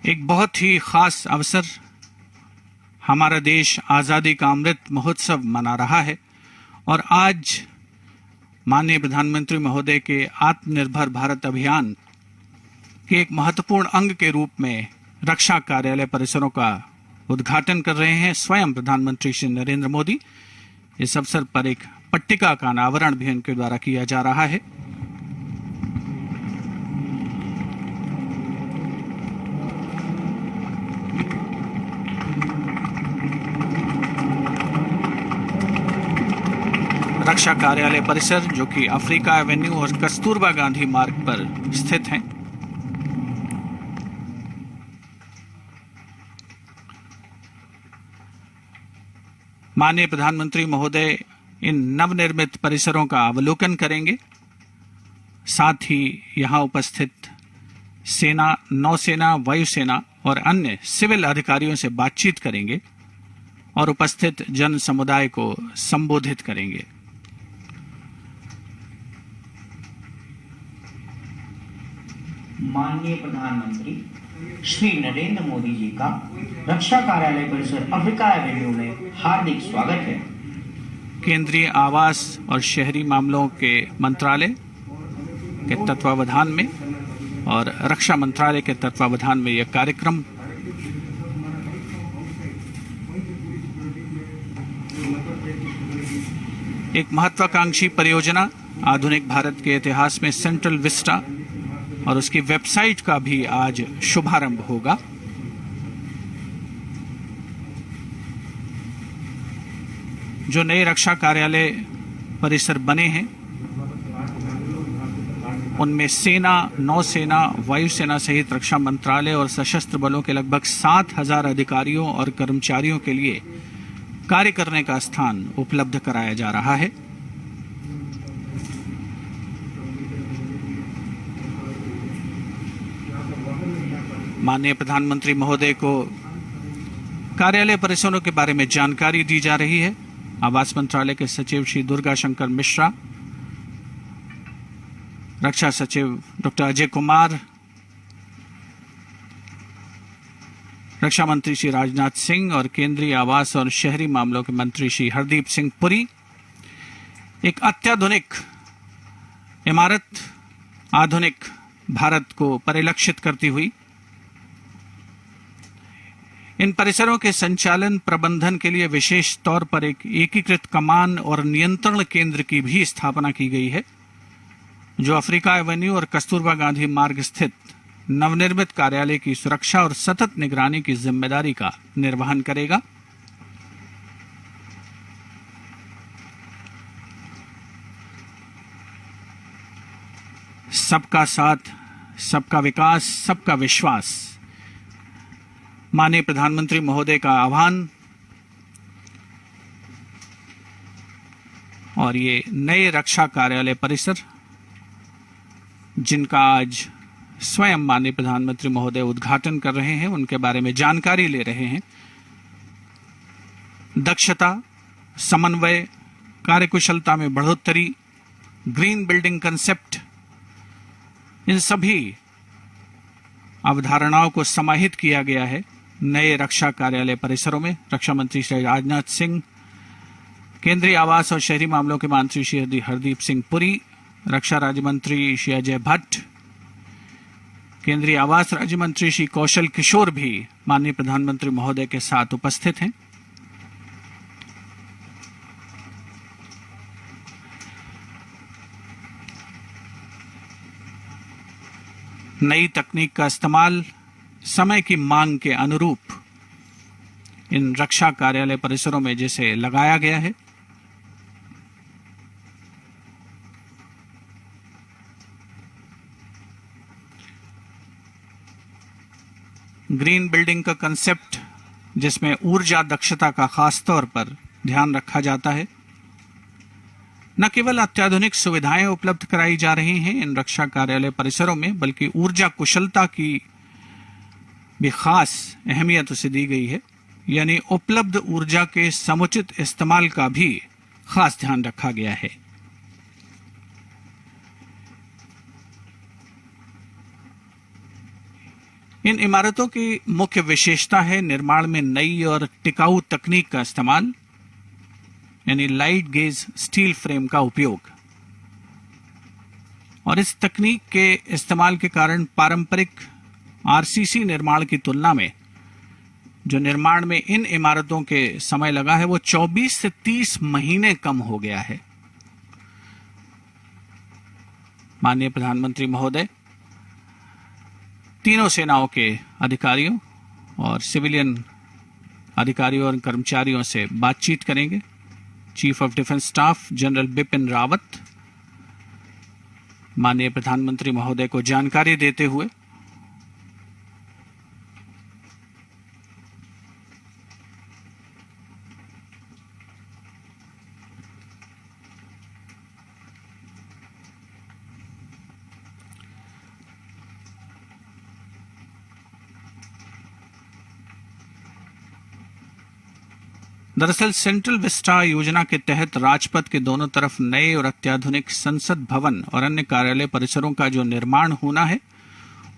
एक बहुत ही खास अवसर, हमारा देश आज़ादी का अमृत महोत्सव मना रहा है और आज माननीय प्रधानमंत्री महोदय के आत्मनिर्भर भारत अभियान के एक महत्वपूर्ण अंग के रूप में रक्षा कार्यालय परिसरों का उद्घाटन कर रहे हैं स्वयं प्रधानमंत्री श्री नरेंद्र मोदी। इस अवसर पर एक पट्टिका का अनावरण भी उनके द्वारा किया जा रहा है। रक्षा कार्यालय परिसर जो कि अफ्रीका एवेन्यू और कस्तूरबा गांधी मार्ग पर स्थित है। माननीय प्रधानमंत्री महोदय इन नवनिर्मित परिसरों का अवलोकन करेंगे, साथ ही यहां उपस्थित सेना, नौसेना, वायुसेना और अन्य सिविल अधिकारियों से बातचीत करेंगे और उपस्थित जन समुदाय को संबोधित करेंगे। माननीय प्रधानमंत्री श्री नरेंद्र मोदी जी का रक्षा कार्यालय परिसर अफ्रीका एवेन्यू में हार्दिक स्वागत है। केंद्रीय आवास और शहरी मामलों के मंत्रालय के तत्वावधान में और रक्षा मंत्रालय के तत्वावधान में यह कार्यक्रम एक महत्वाकांक्षी परियोजना आधुनिक भारत के इतिहास में सेंट्रल विस्टा और उसकी वेबसाइट का भी आज शुभारंभ होगा। जो नए रक्षा कार्यालय परिसर बने हैं उनमें सेना, नौसेना, वायुसेना सहित रक्षा मंत्रालय और सशस्त्र बलों के लगभग 7,000 अधिकारियों और कर्मचारियों के लिए कार्य करने का स्थान उपलब्ध कराया जा रहा है। माननीय प्रधानमंत्री महोदय को कार्यालय परिसरों के बारे में जानकारी दी जा रही है। आवास मंत्रालय के सचिव श्री दुर्गा शंकर मिश्रा, रक्षा सचिव डॉक्टर अजय कुमार, रक्षा मंत्री श्री राजनाथ सिंह और केंद्रीय आवास और शहरी मामलों के मंत्री श्री हरदीप सिंह पुरी एक अत्याधुनिक इमारत, आधुनिक भारत को परिलक्षित करती हुई इन परिसरों के संचालन प्रबंधन के लिए विशेष तौर पर एक एकीकृत कमान और नियंत्रण केंद्र की भी स्थापना की गई है, जो अफ्रीका एवेन्यू और कस्तूरबा गांधी मार्ग स्थित नवनिर्मित कार्यालय की सुरक्षा और सतत निगरानी की जिम्मेदारी का निर्वहन करेगा। सबका साथ, सबका विकास, सबका विश्वास, माननीय प्रधानमंत्री महोदय का आह्वान और ये नए रक्षा कार्यालय परिसर जिनका आज स्वयं माननीय प्रधानमंत्री महोदय उद्घाटन कर रहे हैं, उनके बारे में जानकारी ले रहे हैं। दक्षता, समन्वय, कार्यकुशलता में बढ़ोतरी, ग्रीन बिल्डिंग कंसेप्ट, इन सभी अवधारणाओं को समाहित किया गया है नए रक्षा कार्यालय परिसरों में। रक्षा मंत्री श्री राजनाथ सिंह, केंद्रीय आवास और शहरी मामलों के मंत्री श्री हरदीप सिंह पुरी, रक्षा राज्य मंत्री श्री अजय भट्ट, केंद्रीय आवास राज्य मंत्री श्री कौशल किशोर भी माननीय प्रधानमंत्री महोदय के साथ उपस्थित हैं। नई तकनीक का इस्तेमाल समय की मांग के अनुरूप इन रक्षा कार्यालय परिसरों में जैसे लगाया गया है, ग्रीन बिल्डिंग का कंसेप्ट जिसमें ऊर्जा दक्षता का खास तौर पर ध्यान रखा जाता है। न केवल अत्याधुनिक सुविधाएं उपलब्ध कराई जा रही हैं इन रक्षा कार्यालय परिसरों में, बल्कि ऊर्जा कुशलता की भी खास अहमियत उसे दी गई है, यानी उपलब्ध ऊर्जा के समुचित इस्तेमाल का भी खास ध्यान रखा गया है। इन इमारतों की मुख्य विशेषता है निर्माण में नई और टिकाऊ तकनीक का इस्तेमाल, यानी लाइट गेज स्टील फ्रेम का उपयोग। और इस तकनीक के इस्तेमाल के कारण पारंपरिक आरसीसी निर्माण की तुलना में जो निर्माण में इन इमारतों के समय लगा है वो 24 से 30 महीने कम हो गया है। माननीय प्रधानमंत्री महोदय तीनों सेनाओं के अधिकारियों और सिविलियन अधिकारियों और कर्मचारियों से बातचीत करेंगे। Chief of defence staff general Bipin Rawat माननीय प्रधानमंत्री महोदय को जानकारी देते हुए दरअसल सेंट्रल विस्टा योजना के तहत राजपथ के दोनों तरफ नए और अत्याधुनिक संसद भवन और अन्य कार्यालय परिसरों का जो निर्माण होना है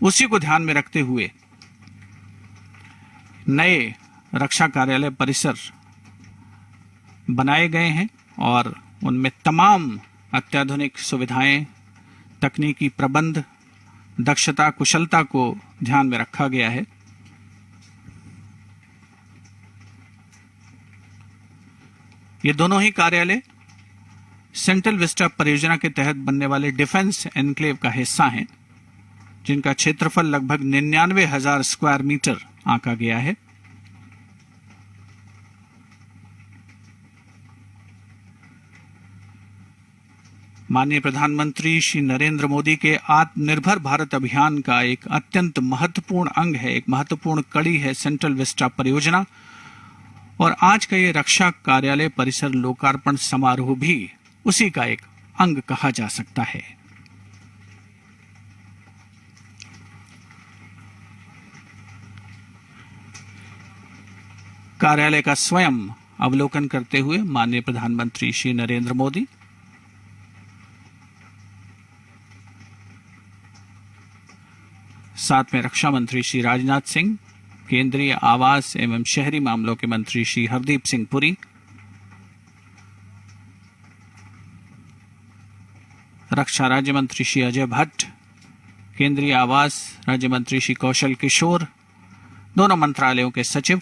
उसी को ध्यान में रखते हुए नए रक्षा कार्यालय परिसर बनाए गए हैं और उनमें तमाम अत्याधुनिक सुविधाएं, तकनीकी प्रबंध, दक्षता, कुशलता को ध्यान में रखा गया है। ये दोनों ही कार्यालय सेंट्रल विस्टा परियोजना के तहत बनने वाले डिफेंस एनक्लेव का हिस्सा हैं, जिनका क्षेत्रफल लगभग 99,000 स्क्वायर मीटर आंका गया है। माननीय प्रधानमंत्री श्री नरेंद्र मोदी के आत्मनिर्भर भारत अभियान का एक अत्यंत महत्वपूर्ण अंग है, एक महत्वपूर्ण कड़ी है सेंट्रल विस्टा परियोजना। और आज का ये रक्षा कार्यालय परिसर लोकार्पण समारोह भी उसी का एक अंग कहा जा सकता है। कार्यालय का स्वयं अवलोकन करते हुए माननीय प्रधानमंत्री श्री नरेंद्र मोदी साथ में रक्षा मंत्री श्री राजनाथ सिंह, केंद्रीय आवास एवं शहरी मामलों के मंत्री श्री हरदीप सिंह पुरी, रक्षा राज्य मंत्री श्री अजय भट्ट, केंद्रीय आवास राज्य मंत्री श्री कौशल किशोर, दोनों मंत्रालयों के सचिव,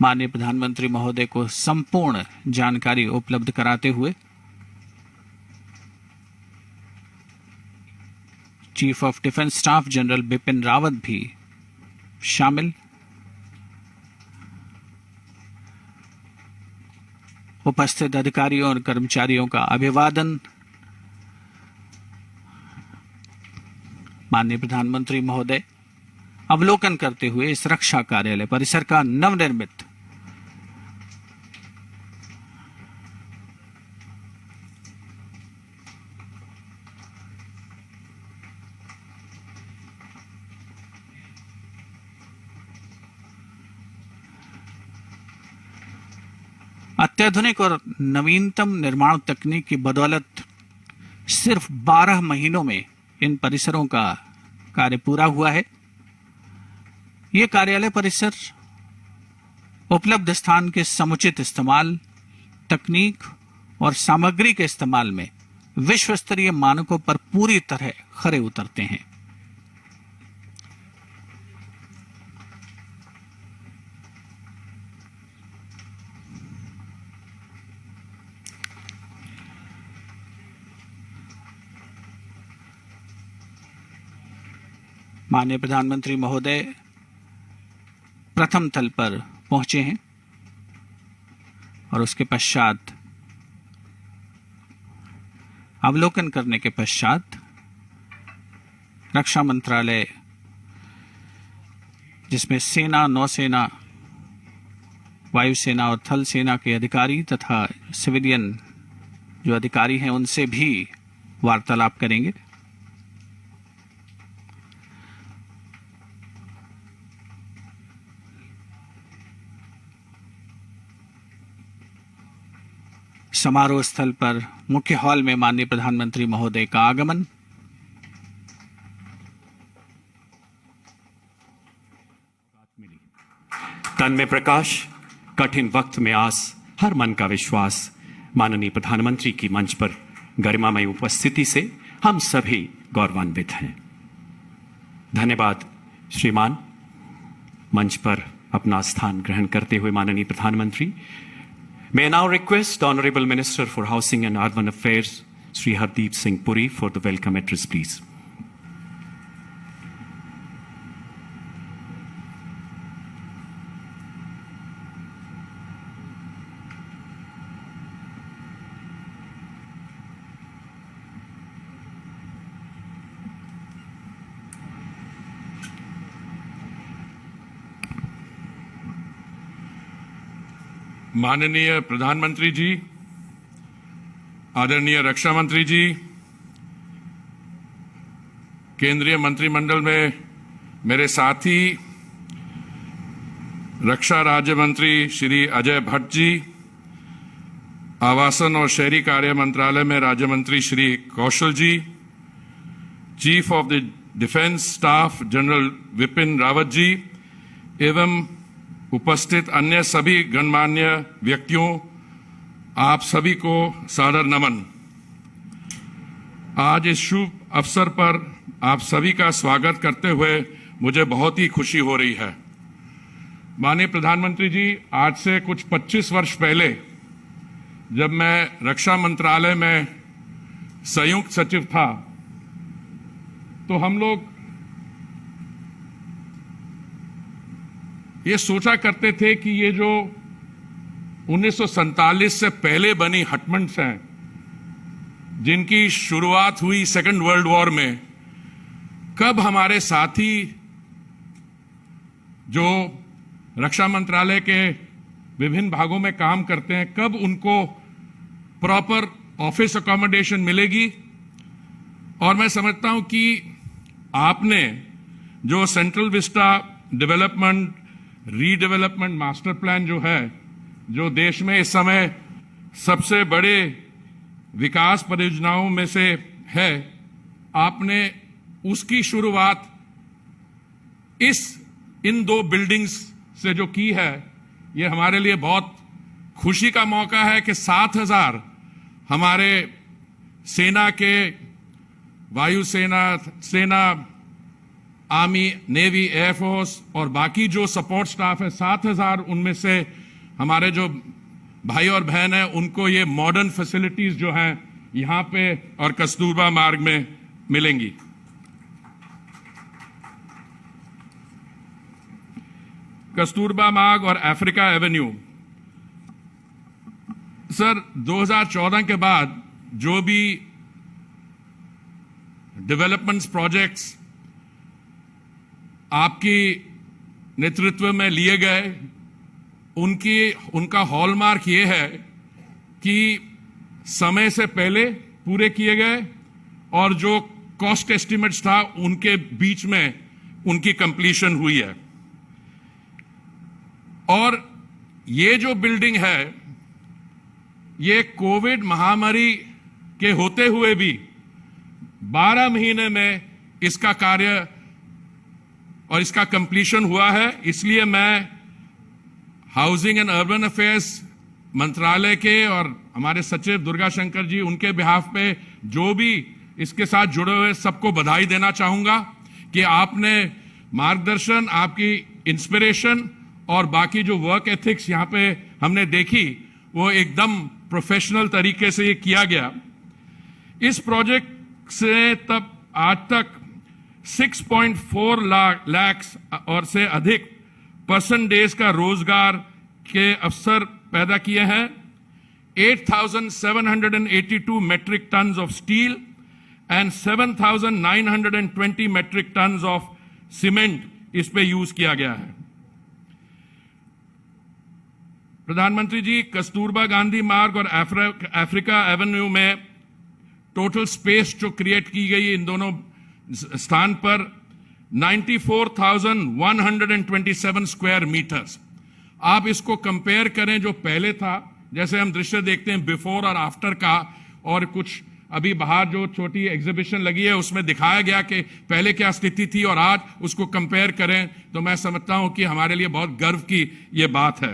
माननीय प्रधानमंत्री महोदय को संपूर्ण जानकारी उपलब्ध कराते हुए chief of defence staff general Bipin Rawat भी शामिल। उपस्थित अधिकारियों और कर्मचारियों का अभिवादन। माननीय प्रधानमंत्री महोदय अवलोकन करते हुए इस रक्षा कार्यालय परिसर का नवनिर्मित अत्याधुनिक और नवीनतम निर्माण तकनीक की बदौलत सिर्फ 12 महीनों में इन परिसरों का कार्य पूरा हुआ है। ये कार्यालय परिसर उपलब्ध स्थान के समुचित इस्तेमाल, तकनीक और सामग्री के इस्तेमाल में विश्व स्तरीय मानकों पर पूरी तरह खरे उतरते हैं। माननीय प्रधानमंत्री महोदय प्रथम तल पर पहुंचे हैं और उसके पश्चात अवलोकन करने के पश्चात रक्षा मंत्रालय, जिसमें सेना, नौसेना, वायुसेना और थल सेना के अधिकारी तथा सिविलियन जो अधिकारी हैं उनसे भी वार्तालाप करेंगे। समारोह स्थल पर मुख्य हॉल में माननीय प्रधानमंत्री महोदय का आगमन। तन में प्रकाश, कठिन वक्त में आस, हर मन का विश्वास। माननीय प्रधानमंत्री की मंच पर गरिमामय उपस्थिति से हम सभी गौरवान्वित हैं। धन्यवाद श्रीमान। मंच पर अपना स्थान ग्रहण करते हुए माननीय प्रधानमंत्री। May I now request the Honorable Minister for Housing and Urban Affairs, Sri Hardeep Singh Puri, for the welcome address, please. माननीय प्रधानमंत्री जी, आदरणीय रक्षा मंत्री जी, केंद्रीय मंत्रिमंडल में मेरे साथी रक्षा राज्य मंत्री श्री अजय भट्ट जी, आवासन और शहरी कार्य मंत्रालय में राज्य मंत्री Shri Kaushal ji, chief of the defence staff general Vipin Rawat ji एवं उपस्थित अन्य सभी गणमान्य व्यक्तियों, आप सभी को सादर नमन। आज इस शुभ अवसर पर आप सभी का स्वागत करते हुए मुझे बहुत ही खुशी हो रही है। माननीय प्रधानमंत्री जी, आज से कुछ 25 वर्ष पहले जब मैं रक्षा मंत्रालय में संयुक्त सचिव था तो हम लोग ये सोचा करते थे कि ये जो 1947 से पहले बनी हटमेंट्स हैं, जिनकी शुरुआत हुई सेकेंड वर्ल्ड वॉर में, कब हमारे साथी जो रक्षा मंत्रालय के विभिन्न भागों में काम करते हैं, कब उनको प्रॉपर ऑफिस अकोमोडेशन मिलेगी। और मैं समझता हूं कि आपने जो central Vista development redevelopment master plan जो है, जो देश में इस समय सबसे बड़े विकास परियोजनाओं में से है, आपने उसकी शुरुआत इन दो बिल्डिंग्स से जो की है, ये हमारे लिए बहुत खुशी का मौका है कि 7,000 हमारे सेना के, वायुसेना, सेना, आर्मी, नेवी, एयरफोर्स और बाकी जो सपोर्ट स्टाफ है, 7,000 उनमें से हमारे जो भाई और बहन हैं, उनको ये मॉडर्न फैसिलिटीज जो हैं यहां पे और कस्तूरबा मार्ग में मिलेंगी। कस्तूरबा मार्ग और अफ्रीका एवेन्यू, सर 2014 के बाद जो भी डेवलपमेंट्स प्रोजेक्ट्स आपकी नेतृत्व में लिए गए, उनका हॉलमार्क ये है कि समय से पहले पूरे किए गए और जो कॉस्ट एस्टिमेट्स था उनके बीच में उनकी कंप्लीशन हुई है। और ये जो बिल्डिंग है, ये कोविड महामारी के होते हुए भी 12 महीने में इसका कार्य और इसका कंप्लीशन हुआ है। इसलिए मैं हाउसिंग एंड अर्बन अफेयर्स मंत्रालय के और हमारे सचिव दुर्गा शंकर जी, उनके बिहाफ पे जो भी इसके साथ जुड़े हुए सबको बधाई देना चाहूंगा कि आपने मार्गदर्शन, आपकी इंस्पिरेशन और बाकी जो वर्क एथिक्स यहाँ पे हमने देखी, वो एकदम प्रोफेशनल तरीके से ये किया गया। इस प्रोजेक्ट से तब आज तक 6.4 लाख और से अधिक पर्सन डेज का रोजगार के अवसर पैदा किए हैं। 8,782 metric tons of steel and 7,920 metric tons of cement इस पे यूज किया गया है। प्रधानमंत्री जी, कस्तूरबा गांधी मार्ग और अफ्रीका एवेन्यू में टोटल स्पेस जो क्रिएट की गई इन दोनों स्थान पर 94,127 स्क्वायर मीटर्स। आप इसको कंपेयर करें जो पहले था, जैसे हम दृश्य देखते हैं बिफोर और आफ्टर का, और कुछ अभी बाहर जो छोटी एग्जीबिशन लगी है उसमें दिखाया गया कि पहले क्या स्थिति थी और आज उसको कंपेयर करें, तो मैं समझता हूं कि हमारे लिए बहुत गर्व की यह बात है।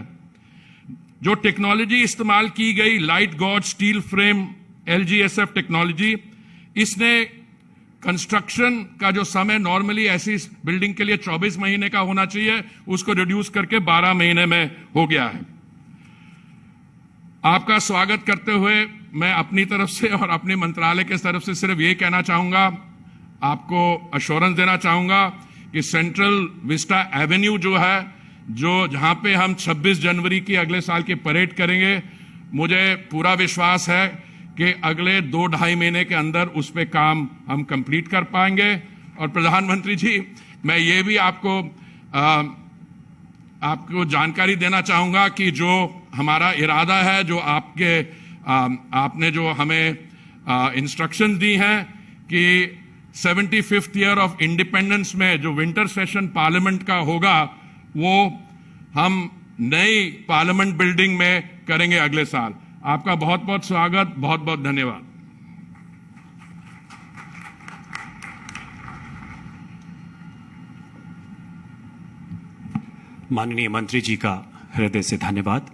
जो टेक्नोलॉजी इस्तेमाल की गई, light gauge steel frame LGSF technology, इसने कंस्ट्रक्शन का जो समय नॉर्मली ऐसी बिल्डिंग के लिए 24 महीने का होना चाहिए, उसको रिड्यूस करके 12 महीने में हो गया है। आपका स्वागत करते हुए मैं अपनी तरफ से और अपने मंत्रालय के तरफ से सिर्फ ये कहना चाहूंगा, आपको अश्योरेंस देना चाहूंगा कि सेंट्रल विस्टा एवेन्यू जो है, जो जहां पे हम 26 जनवरी की अगले साल की परेड करेंगे, मुझे पूरा विश्वास है कि अगले 2-2.5 महीने के अंदर उस पे काम हम कंप्लीट कर पाएंगे। और प्रधानमंत्री जी, मैं ये भी आपको जानकारी देना चाहूंगा कि जो हमारा इरादा है, जो आपने जो हमें इंस्ट्रक्शन दी हैं कि 75th ईयर ऑफ इंडिपेंडेंस में जो विंटर सेशन पार्लियामेंट का होगा, वो हम नई पार्लियामेंट बिल्डिंग में करेंगे अगले साल। आपका बहुत बहुत स्वागत, बहुत बहुत धन्यवाद। माननीय मंत्री जी का हृदय से धन्यवाद।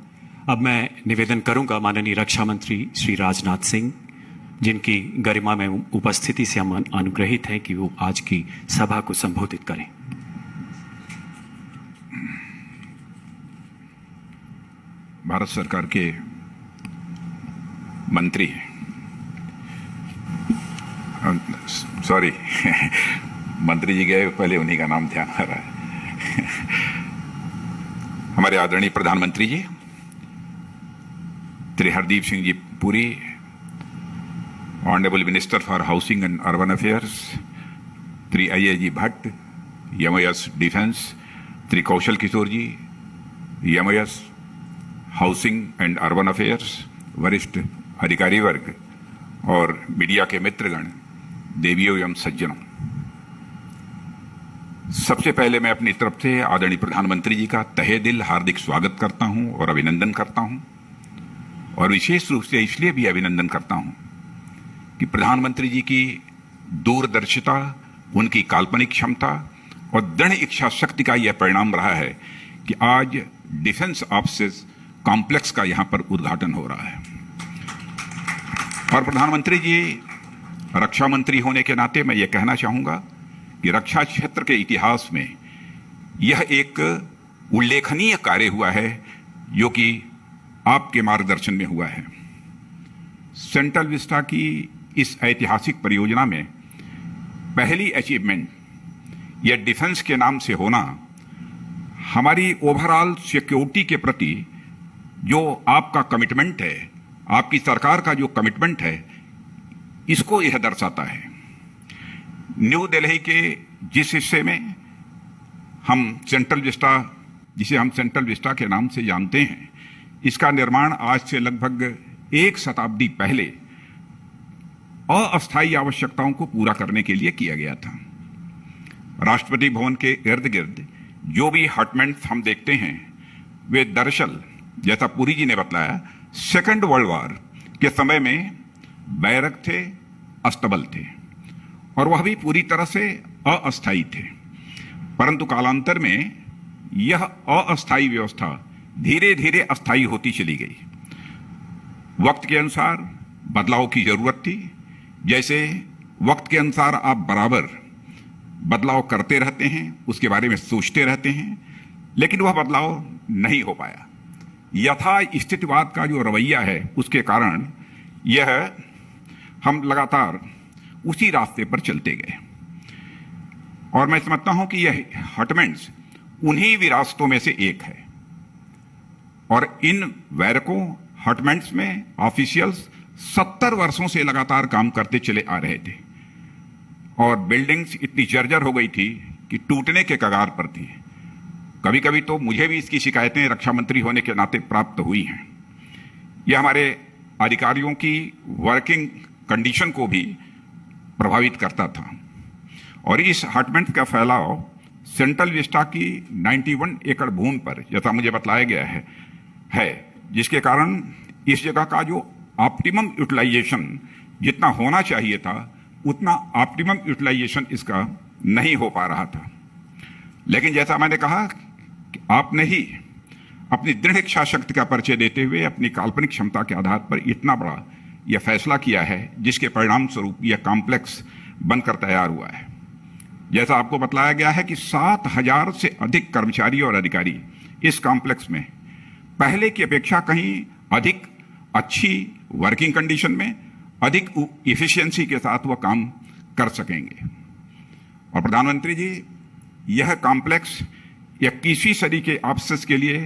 अब मैं निवेदन करूंगा माननीय रक्षा मंत्री श्री राजनाथ सिंह, जिनकी गरिमा में उपस्थिति से हम अनुग्रहित हैं कि वो आज की सभा को संबोधित करें। भारत सरकार के मंत्री, सॉरी मंत्री जी गए पहले, उन्हीं का नाम ध्यान आ रहा है। हमारे आदरणीय प्रधानमंत्री जी Shri Hardeep Singh ji Puri, honourable minister for housing and urban affairs Shri Ajay ji Bhatt, MOS defence Shri Kaushal Kishore ji, MOS housing and urban affairs, वरिष्ठ अधिकारी वर्ग और मीडिया के मित्रगण, देवियों एवं सज्जनों, सबसे पहले मैं अपनी तरफ से आदरणीय प्रधानमंत्री जी का तहे दिल हार्दिक स्वागत करता हूं और अभिनंदन करता हूं। और विशेष रूप से इसलिए भी अभिनंदन करता हूं कि प्रधानमंत्री जी की दूरदर्शिता, उनकी काल्पनिक क्षमता और दृढ़ इच्छा शक्ति का यह परिणाम रहा है कि आज डिफेंस ऑफिस कॉम्प्लेक्स का यहां पर उद्घाटन हो रहा है। और प्रधानमंत्री जी रक्षा मंत्री होने के नाते मैं ये कहना चाहूंगा कि रक्षा क्षेत्र के इतिहास में यह एक उल्लेखनीय कार्य हुआ है जो कि आपके मार्गदर्शन में हुआ है। सेंट्रल विस्टा की इस ऐतिहासिक परियोजना में पहली अचीवमेंट, यह डिफेंस के नाम से होना, हमारी ओवरऑल सिक्योरिटी के प्रति जो आपका कमिटमेंट है, आपकी सरकार का जो कमिटमेंट है, इसको यह दर्शाता है। न्यू दिल्ली के जिस हिस्से में हम सेंट्रल विस्टा, जिसे हम सेंट्रल विस्टा के नाम से जानते हैं, इसका निर्माण आज से लगभग 1 शताब्दी पहले अस्थायी आवश्यकताओं को पूरा करने के लिए किया गया था। राष्ट्रपति भवन के इर्द गिर्द जो भी हटमेंट्स हम देखते हैं, वे दरअसल, जैसा पुरी जी ने बताया, सेकेंड वर्ल्ड वॉर के समय में बैरक थे, अस्तबल थे, और वह भी पूरी तरह से अस्थायी थे। परंतु कालांतर में यह अस्थायी व्यवस्था धीरे धीरे अस्थायी होती चली गई। वक्त के अनुसार बदलाव की जरूरत थी। जैसे वक्त के अनुसार आप बराबर बदलाव करते रहते हैं, उसके बारे में सोचते रहते हैं, लेकिन वह बदलाव नहीं हो पाया। यथा स्थितिवाद का जो रवैया है, उसके कारण यह हम लगातार उसी रास्ते पर चलते गए। और मैं समझता हूं कि यह हटमेंट्स उन्हीं विरासतों में से एक है। और इन वैरकों हटमेंट्स में ऑफिशियल्स 70 वर्षों से लगातार काम करते चले आ रहे थे, और बिल्डिंग्स इतनी जर्जर हो गई थी कि टूटने के कगार पर थी। कभी कभी तो मुझे भी इसकी शिकायतें रक्षा मंत्री होने के नाते प्राप्त हुई हैं। यह हमारे अधिकारियों की वर्किंग कंडीशन को भी प्रभावित करता था। और इस हटमेंट का फैलाव सेंट्रल विस्टा की 91 एकड़ भूमि पर, जैसा मुझे बतलाया गया है, जिसके कारण इस जगह का जो ऑप्टिमम यूटिलाइजेशन जितना होना चाहिए था उतना ऑप्टिमम यूटिलाइजेशन इसका नहीं हो पा रहा था। लेकिन जैसा मैंने कहा कि आपने ही अपनी दृढ़ इच्छा शक्ति का परिचय देते हुए अपनी काल्पनिक क्षमता के आधार पर इतना बड़ा यह फैसला किया है जिसके परिणाम स्वरूप यह कॉम्प्लेक्स बनकर तैयार हुआ है। जैसा आपको बतलाया गया है कि 7,000 से अधिक कर्मचारी और अधिकारी इस कॉम्प्लेक्स में पहले की अपेक्षा कहीं अधिक अच्छी वर्किंग कंडीशन में अधिक इफिशियंसी के साथ वह काम कर सकेंगे। और प्रधानमंत्री जी, यह कॉम्प्लेक्स 21वीं सदी के ऑफिस के लिए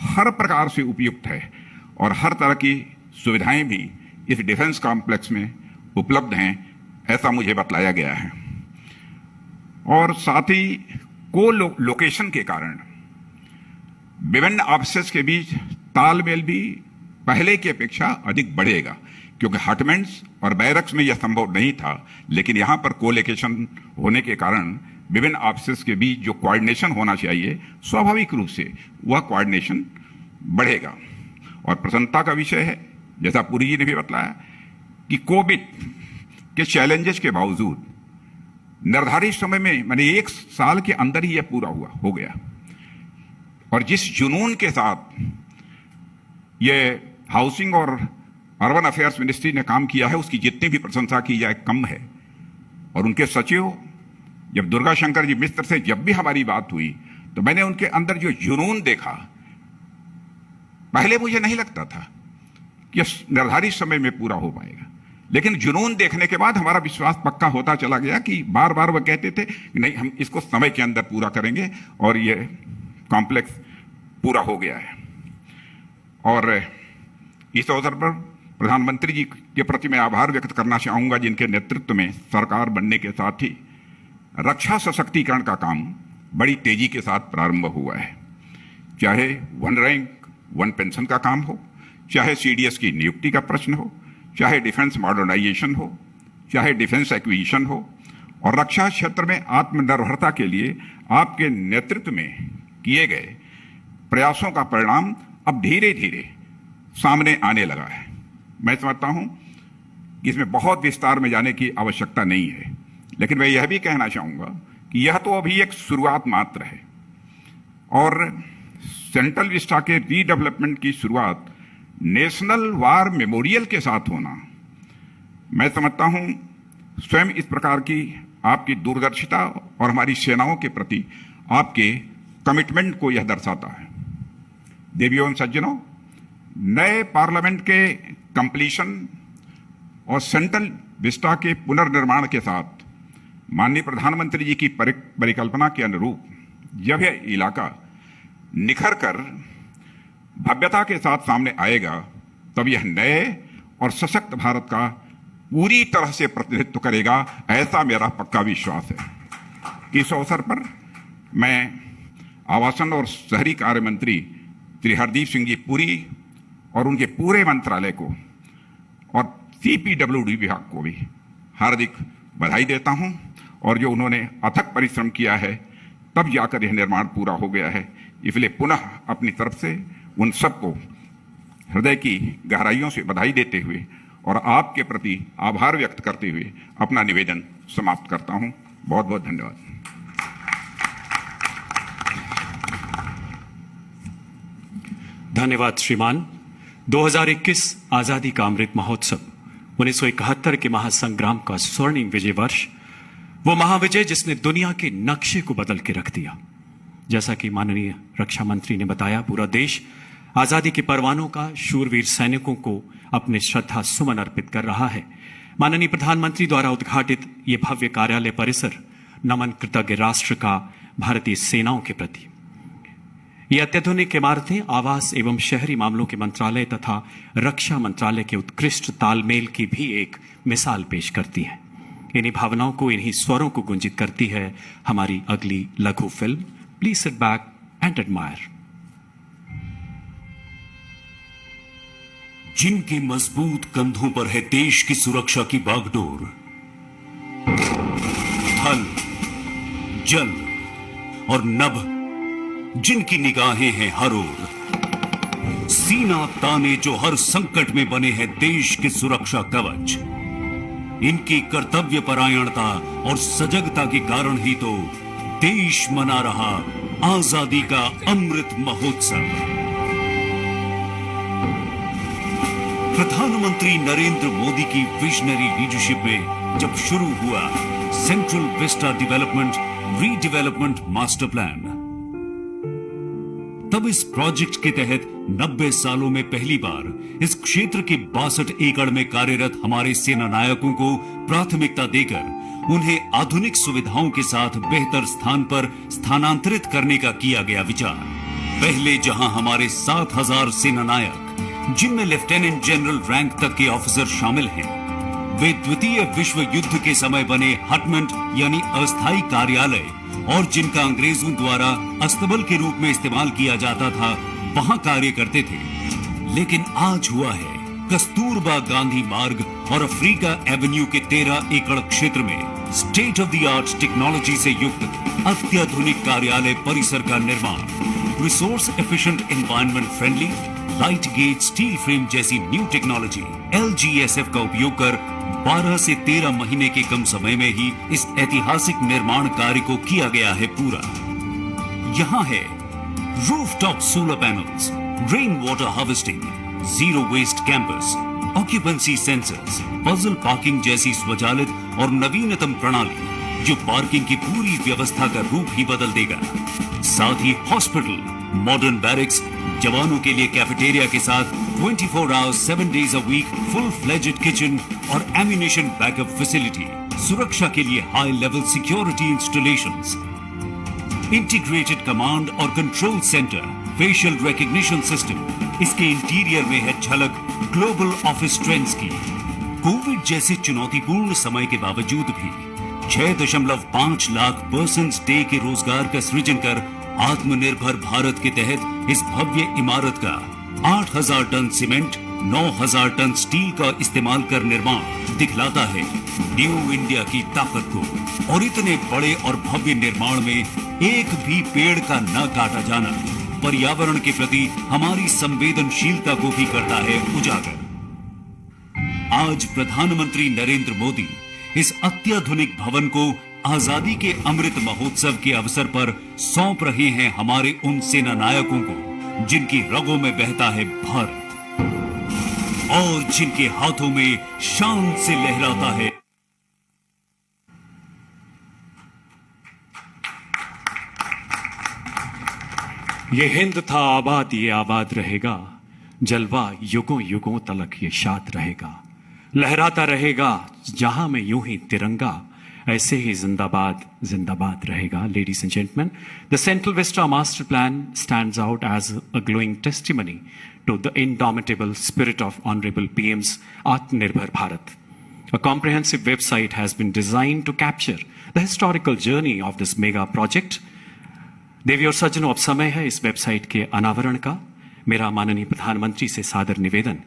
हर प्रकार से उपयुक्त है और हर तरह की सुविधाएं भी इस डिफेंस कॉम्प्लेक्स में उपलब्ध हैं, ऐसा मुझे बतलाया गया है। और साथ ही लोकेशन के कारण विभिन्न ऑफिस के बीच तालमेल भी पहले की अपेक्षा अधिक बढ़ेगा, क्योंकि हॉटमेंट्स और बैरक्स में यह संभव नहीं था, लेकिन यहां पर कोलोकेशन होने के कारण विभिन्न ऑफिस के बीच जो कोऑर्डिनेशन होना चाहिए स्वाभाविक रूप से वह कोऑर्डिनेशन बढ़ेगा। और प्रसन्नता का विषय है, जैसा पुरी जी ने भी बतलाया, कि कोविड के चैलेंजेस के बावजूद निर्धारित समय में मैंने 1 साल के अंदर ही यह पूरा हो गया। और जिस जुनून के साथ यह हाउसिंग और अर्बन अफेयर्स मिनिस्ट्री ने काम किया है उसकी जितनी भी प्रशंसा की जाए कम है। और उनके सचिव जब दुर्गा शंकर जी मिश्र से जब भी हमारी बात हुई तो मैंने उनके अंदर जो जुनून देखा, पहले मुझे नहीं लगता था कि निर्धारित समय में पूरा हो पाएगा, लेकिन जुनून देखने के बाद हमारा विश्वास पक्का होता चला गया कि बार बार वह कहते थे कि नहीं, हम इसको समय के अंदर पूरा करेंगे, और यह कॉम्प्लेक्स पूरा हो गया है। और इस अवसर पर प्रधानमंत्री जी के प्रति मैं आभार व्यक्त करना चाहूंगा, जिनके नेतृत्व में सरकार बनने के साथ ही रक्षा सशक्तिकरण का काम बड़ी तेजी के साथ प्रारंभ हुआ है। चाहे 1 रैंक 1 पेंशन का काम हो, चाहे सीडीएस की नियुक्ति का प्रश्न हो, चाहे डिफेंस मॉडर्नाइजेशन हो, चाहे डिफेंस एक्विजिशन हो, और रक्षा क्षेत्र में आत्मनिर्भरता के लिए आपके नेतृत्व में किए गए प्रयासों का परिणाम अब धीरे धीरे सामने आने लगा है। मैं समझता हूं कि इसमें बहुत विस्तार में जाने की आवश्यकता नहीं है, लेकिन मैं यह भी कहना चाहूंगा कि यह तो अभी एक शुरुआत मात्र है, और सेंट्रल विस्टा के रीडेवलपमेंट की शुरुआत नेशनल वार मेमोरियल के साथ होना, मैं समझता हूं स्वयं इस प्रकार की आपकी दूरदर्शिता और हमारी सेनाओं के प्रति आपके कमिटमेंट को यह दर्शाता है। देवियों एवं सज्जनों, नए पार्लियामेंट के कंप्लीशन और सेंट्रल विस्टा के पुनर्निर्माण के साथ माननीय प्रधानमंत्री जी की परिकल्पना के अनुरूप जब यह इलाका निखर कर भव्यता के साथ सामने आएगा, तब यह नए और सशक्त भारत का पूरी तरह से प्रतिनिधित्व करेगा, ऐसा मेरा पक्का विश्वास है। इस अवसर पर मैं आवासन और शहरी कार्य मंत्री श्री हरदीप सिंह जी पुरी और उनके पूरे मंत्रालय को और CPWD विभाग को भी हार्दिक बधाई देता हूं, और जो उन्होंने अथक परिश्रम किया है तब जाकर यह निर्माण पूरा हो गया है, इसलिए पुनः अपनी तरफ से उन सबको हृदय की गहराइयों से बधाई देते हुए और आपके प्रति आभार व्यक्त करते हुए अपना निवेदन समाप्त करता हूं। बहुत बहुत धन्यवाद। धन्यवाद श्रीमान। 2021 आजादी का अमृत महोत्सव 1971 के महासंग्राम का स्वर्णिम विजय वर्ष, वो महाविजय जिसने दुनिया के नक्शे को बदल के रख दिया। जैसा कि माननीय रक्षा मंत्री ने बताया, पूरा देश आजादी के परवानों का शूरवीर सैनिकों को अपने श्रद्धा सुमन अर्पित कर रहा है। माननीय प्रधानमंत्री द्वारा उद्घाटित ये भव्य कार्यालय परिसर नमन कृतज्ञ राष्ट्र का भारतीय सेनाओं के प्रति। ये अत्याधुनिक इमारतें आवास एवं शहरी मामलों के मंत्रालय तथा रक्षा मंत्रालय के उत्कृष्ट तालमेल की भी एक मिसाल पेश करती हैं। इन्हीं भावनाओं को, इन्हीं स्वरों को गुंजित करती है हमारी अगली लघु film please sit back and admire. जिनके मजबूत कंधों पर है देश की सुरक्षा की बागडोर, थल, जल और नभ जिनकी निगाहें हैं हर ओर, सीना ताने जो हर संकट में बने हैं देश के सुरक्षा कवच। इनकी कर्तव्य परायणता और सजगता के कारण ही तो देश मना रहा आजादी का अमृत महोत्सव। प्रधानमंत्री नरेंद्र मोदी की विजनरी लीडरशिप में जब शुरू हुआ central Vista development redevelopment master plan, तब इस प्रोजेक्ट के तहत 90 सालों में पहली बार इस क्षेत्र के 62 एकड़ में कार्यरत हमारे सेना नायकों को प्राथमिकता देकर उन्हें आधुनिक सुविधाओं के साथ बेहतर स्थान पर स्थानांतरित करने का किया गया विचार। पहले जहां हमारे 7000 सेना नायक, जिनमें लेफ्टिनेंट जनरल रैंक तक के ऑफिसर शामिल हैं, वे द्वितीय विश्व युद्ध के समय बने हटमेंट यानी अस्थायी कार्यालय और जिनका अंग्रेजों द्वारा अस्तबल के रूप में इस्तेमाल किया जाता था, वहां कार्य करते थे। लेकिन आज हुआ है कस्तूरबा गांधी मार्ग और अफ्रीका एवेन्यू के 13 एकड़ क्षेत्र में state of the art technology से युक्त अत्याधुनिक कार्यालय परिसर का निर्माण। Resource efficient, environment friendly, light gauge steel frame जैसी न्यू टेक्नोलॉजी LGSF का उपयोग कर 12 से 13 महीने के कम समय में ही इस ऐतिहासिक निर्माण कार्य को किया गया है पूरा। यहाँ है rooftop solar panels, rain water harvesting, zero waste campus, occupancy sensors, puzzle parking जैसी स्वचालित और नवीनतम प्रणाली जो पार्किंग की पूरी व्यवस्था का रूप ही बदल देगा। साथ ही हॉस्पिटल, मॉडर्न बैरिक्स, जवानों के लिए कैफेटेरिया के साथ 24 hours 7 days a week full fledged kitchen और एम्यूनिशन बैकअप फैसिलिटी, सुरक्षा के लिए high level security installations, integrated command और control centre, facial recognition system. इसके इंटीरियर में है झलक ग्लोबल ऑफिस ट्रेंड्स की। कोविड जैसे चुनौतीपूर्ण समय के बावजूद भी 6.5 लाख पर्सन्स डे के रोजगार का सृजन कर आत्मनिर्भर भारत के तहत इस भव्य इमारत का 8000 टन सीमेंट, 9000 टन स्टील का इस्तेमाल कर निर्माण दिखलाता है न्यू इंडिया की ताकत को। और इतने बड़े और भव्य निर्माण में एक भी पेड़ का न काटा जाना पर्यावरण के प्रति हमारी संवेदनशीलता को भी करता है उजागर। आज प्रधानमंत्री नरेंद्र मोदी इस अत्याधुनिक भवन को आजादी के अमृत महोत्सव के अवसर पर सौंप रहे हैं हमारे उन सेना नायकों को जिनकी रगों में बहता है भारत और जिनके हाथों में शान से लहराता है ये हिंद था आबाद, ये आबाद रहेगा, जलवा युगों युगों तलक ये शाद रहेगा, लहराता रहेगा जहां में यूं ही तिरंगा, ऐसे ही जिंदाबाद जिंदाबाद रहेगा. Ladies and gentlemen, the Central Vista Master Plan stands out as a glowing testimony to the indomitable spirit of Honorable PM's Atmanirbhar Bharat. A comprehensive website has been designed to capture the historical journey of this mega project. देवी और सज्जनों, अब समय है इस website के अनावरण का. मेरा माननीय प्रधानमंत्री से सादर निवेदन,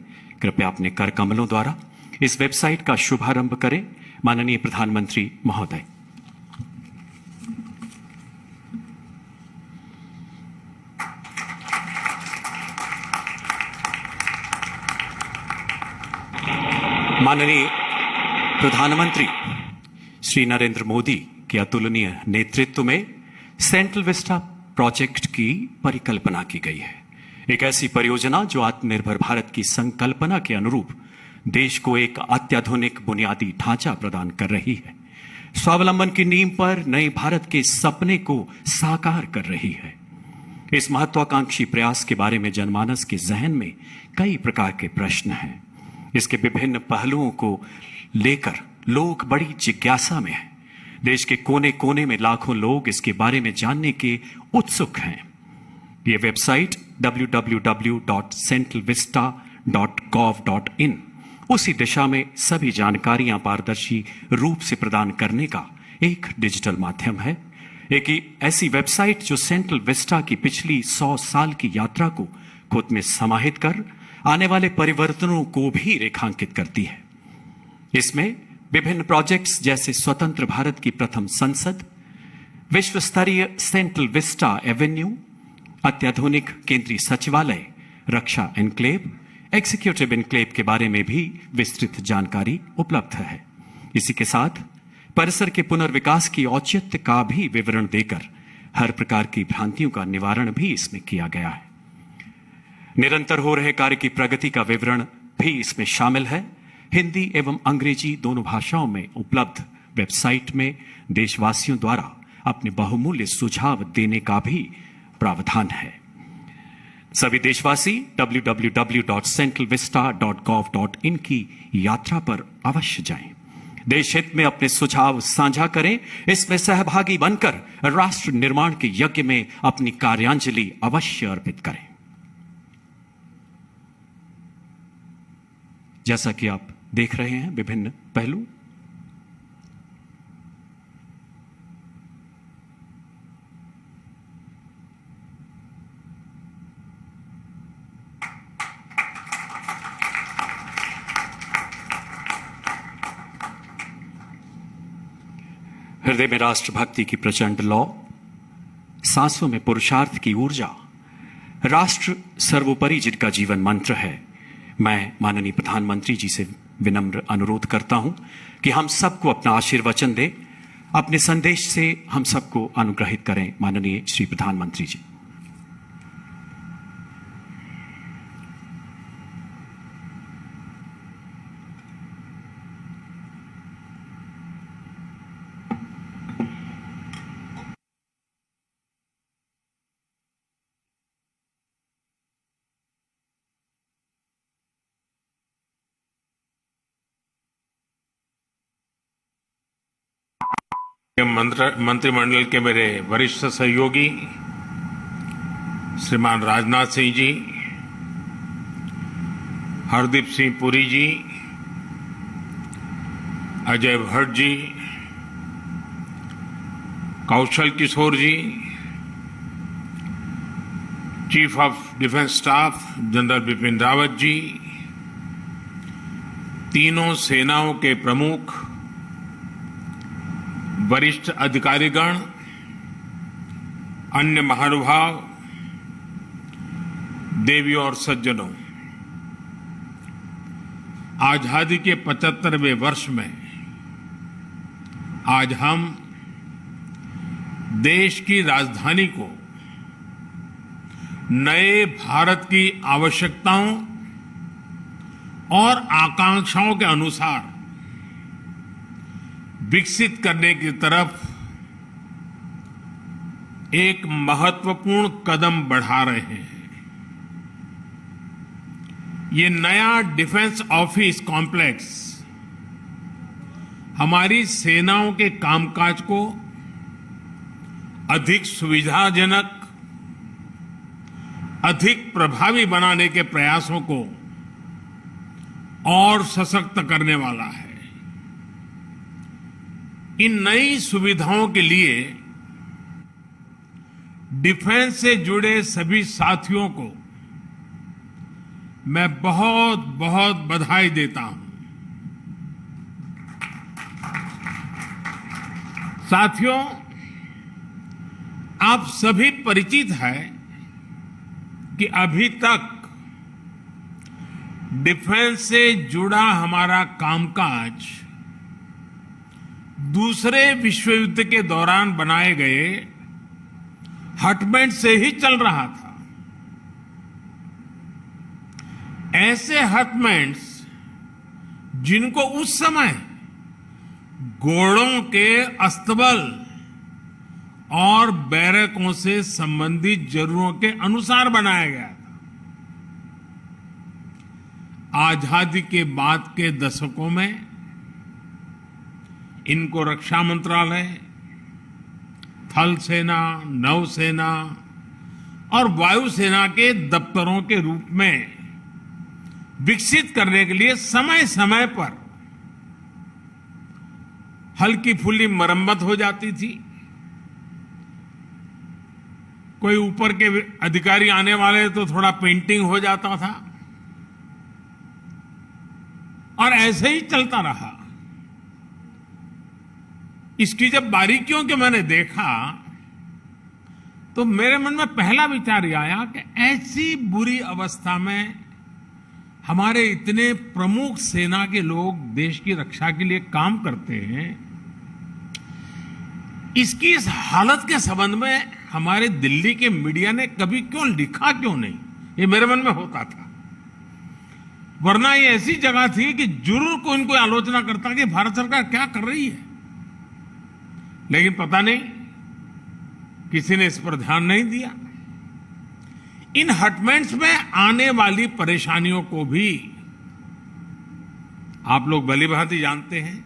कृपया अपने कर कमलों द्वारा इस वेबसाइट का शुभारंभ करें. माननीय प्रधानमंत्री महोदय. माननीय प्रधानमंत्री श्री नरेंद्र मोदी के अतुलनीय नेतृत्व में सेंट्रल विस्टा प्रोजेक्ट की परिकल्पना की गई है. एक ऐसी परियोजना जो आत्मनिर्भर भारत की संकल्पना के अनुरूप देश को एक अत्याधुनिक बुनियादी ढांचा प्रदान कर रही है, स्वावलंबन की नींव पर नए भारत के सपने को साकार कर रही है. इस महत्वाकांक्षी प्रयास के बारे में जनमानस के जहन में कई प्रकार के प्रश्न हैं. इसके विभिन्न पहलुओं को लेकर लोग बड़ी जिज्ञासा में हैं. देश के कोने कोने में लाखों लोग इसके बारे में जानने के उत्सुक हैं. ये वेबसाइट www.centralvista.gov.in उसी दिशा में सभी जानकारियां पारदर्शी रूप से प्रदान करने का एक डिजिटल माध्यम है. एक ऐसी वेबसाइट जो सेंट्रल विस्टा की पिछली 100 साल की यात्रा को खुद में समाहित कर आने वाले परिवर्तनों को भी रेखांकित करती है. इसमें विभिन्न प्रोजेक्ट्स जैसे स्वतंत्र भारत की प्रथम संसद, विश्व स्तरीय सेंट्रल विस्टा एवेन्यू, अत्याधुनिक केंद्रीय सचिवालय, रक्षा एन्क्लेव, एग्जीक्यूटिव एन्क्लेव के बारे में भी विस्तृत जानकारी उपलब्ध है। इसी के साथ परिसर के पुनर्विकास की औचित्य का भी विवरण देकर हर प्रकार की भ्रांतियों का निवारण भी इसमें किया गया है। निरंतर हो रहे कार्य की प्रगति का विवरण भी इसमें शामिल है। हिंदी एवं अंग्रेजी दोनों भाषाओं में उपलब्ध वेबसाइट में देशवासियों द्वारा अपने बहुमूल्य सुझाव देने का भी प्रावधान है। सभी देशवासी www.centralvista.gov.in की यात्रा पर अवश्य जाएं। देश हित में अपने सुझाव साझा करें। इसमें सहभागी बनकर राष्ट्र निर्माण के यज्ञ में अपनी कार्यांजलि अवश्य अर्पित करें। जैसा कि आप देख रहे हैं विभिन्न पहलू, हृदय में राष्ट्रभक्ति की प्रचंड लौ, सांसों में पुरुषार्थ की ऊर्जा, राष्ट्र सर्वोपरि जिनका जीवन मंत्र है, मैं माननीय प्रधानमंत्री जी से विनम्र अनुरोध करता हूं कि हम सबको अपना आशीर्वचन दें, अपने संदेश से हम सबको अनुग्रहित करें। माननीय श्री प्रधानमंत्री जी। मंत्रिमंडल के मेरे वरिष्ठ सहयोगी Shriman Rajnath Singh ji, Hardeep Singh Puri ji, Ajay Bhatt ji, Kaushal Kishore ji, chief of defence staff general Bipin Rawat ji, तीनों सेनाओं के प्रमुख, वरिष्ठ अधिकारीगण, अन्य महानुभाव, देवियों और सज्जनों, आजादी के 75वें वर्ष में आज हम देश की राजधानी को नए भारत की आवश्यकताओं और आकांक्षाओं के अनुसार विकसित करने की तरफ एक महत्वपूर्ण कदम बढ़ा रहे हैं। ये नया डिफेंस ऑफिस कॉम्प्लेक्स हमारी सेनाओं के कामकाज को अधिक सुविधाजनक, अधिक प्रभावी बनाने के प्रयासों को और सशक्त करने वाला है। इन नई सुविधाओं के लिए डिफेंस से जुड़े सभी साथियों को मैं बहुत बहुत बधाई देता हूं। साथियों, आप सभी परिचित हैं कि अभी तक डिफेंस से जुड़ा हमारा कामकाज दूसरे विश्व युद्ध के दौरान बनाए गए हटबैंड से ही चल रहा था। ऐसे हटबैंड्स जिनको उस समय घोड़ों के अस्तबल और बैरकों से संबंधित जरूरतों के अनुसार बनाया गया था। आजादी के बाद के दशकों में इनको रक्षा मंत्रालय, थल सेना, नौसेना और वायुसेना के दफ्तरों के रूप में विकसित करने के लिए समय समय पर हल्की फुल्की मरम्मत हो जाती थी। कोई ऊपर के अधिकारी आने वाले तो थोड़ा पेंटिंग हो जाता था और ऐसे ही चलता रहा। इसकी जब बारीकियों के मैंने देखा तो मेरे मन में पहला विचार ये आया कि ऐसी बुरी अवस्था में हमारे इतने प्रमुख सेना के लोग देश की रक्षा के लिए काम करते हैं, इसकी इस हालत के संबंध में हमारे दिल्ली के मीडिया ने कभी क्यों लिखा क्यों नहीं, ये मेरे मन में होता था। वरना ये ऐसी जगह थी कि जरूर कोई इनको आलोचना करता कि भारत सरकार क्या कर रही है, लेकिन पता नहीं किसी ने इस पर ध्यान नहीं दिया। इन हटमेंट्स में आने वाली परेशानियों को भी आप लोग भली भांति जानते हैं।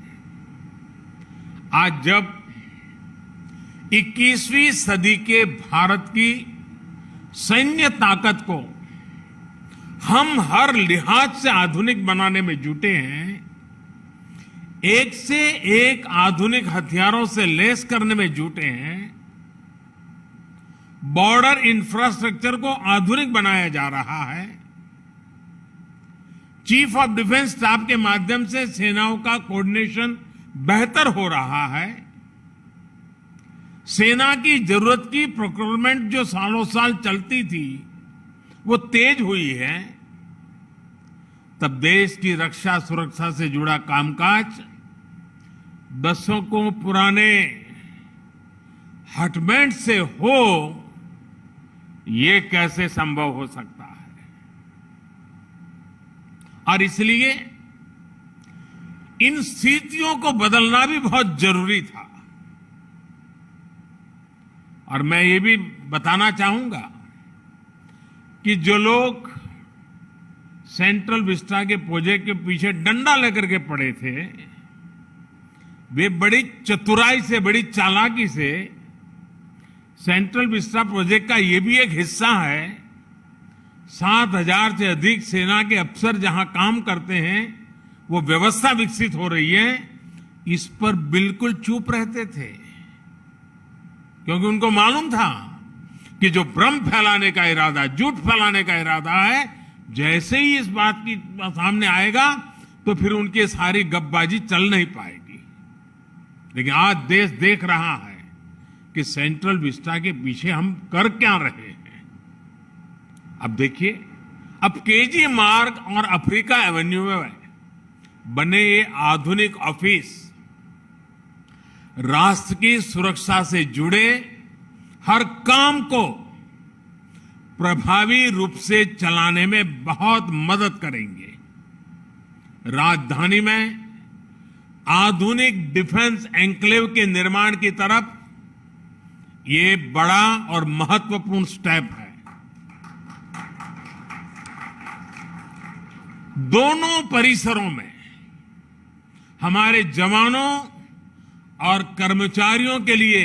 आज जब 21वीं सदी के भारत की सैन्य ताकत को हम हर लिहाज से आधुनिक बनाने में जुटे हैं, एक से एक आधुनिक हथियारों से लैस करने में जुटे हैं, बॉर्डर इंफ्रास्ट्रक्चर को आधुनिक बनाया जा रहा है, चीफ ऑफ डिफेंस स्टाफ के माध्यम से सेनाओं का कोऑर्डिनेशन बेहतर हो रहा है, सेना की जरूरत की प्रोक्योरमेंट जो सालों साल चलती थी वो तेज हुई है, तब देश की रक्षा सुरक्षा से जुड़ा कामकाज दशकों पुराने हटमेंट से हो, ये कैसे संभव हो सकता है। और इसलिए इन स्थितियों को बदलना भी बहुत जरूरी था। और मैं ये भी बताना चाहूंगा कि जो लोग सेंट्रल विस्टा के प्रोजेक्ट के पीछे डंडा लेकर के पड़े थे, वे बड़ी चतुराई से, बड़ी चालाकी से सेंट्रल विस्टा प्रोजेक्ट का ये भी एक हिस्सा है। 7,000 से अधिक सेना के अफसर जहां काम करते हैं, वो व्यवस्था विकसित हो रही है, इस पर बिल्कुल चुप रहते थे, क्योंकि उनको मालूम था कि जो भ्रम फैलाने का इरादा, झूठ फैलाने का इरादा है, जैसे ही इस बात की सामने आएगा तो फिर उनकी सारी गपबाजी चल नहीं पाएगी। लेकिन आज देश देख रहा है कि सेंट्रल विस्टा के पीछे हम कर क्या रहे हैं। अब देखिए, अब केजी मार्ग और अफ्रीका एवेन्यू में बने ये आधुनिक ऑफिस राष्ट्र की सुरक्षा से जुड़े हर काम को प्रभावी रूप से चलाने में बहुत मदद करेंगे। राजधानी में आधुनिक डिफेंस एन्क्लेव के निर्माण की तरफ ये बड़ा और महत्वपूर्ण स्टेप है। दोनों परिसरों में हमारे जवानों और कर्मचारियों के लिए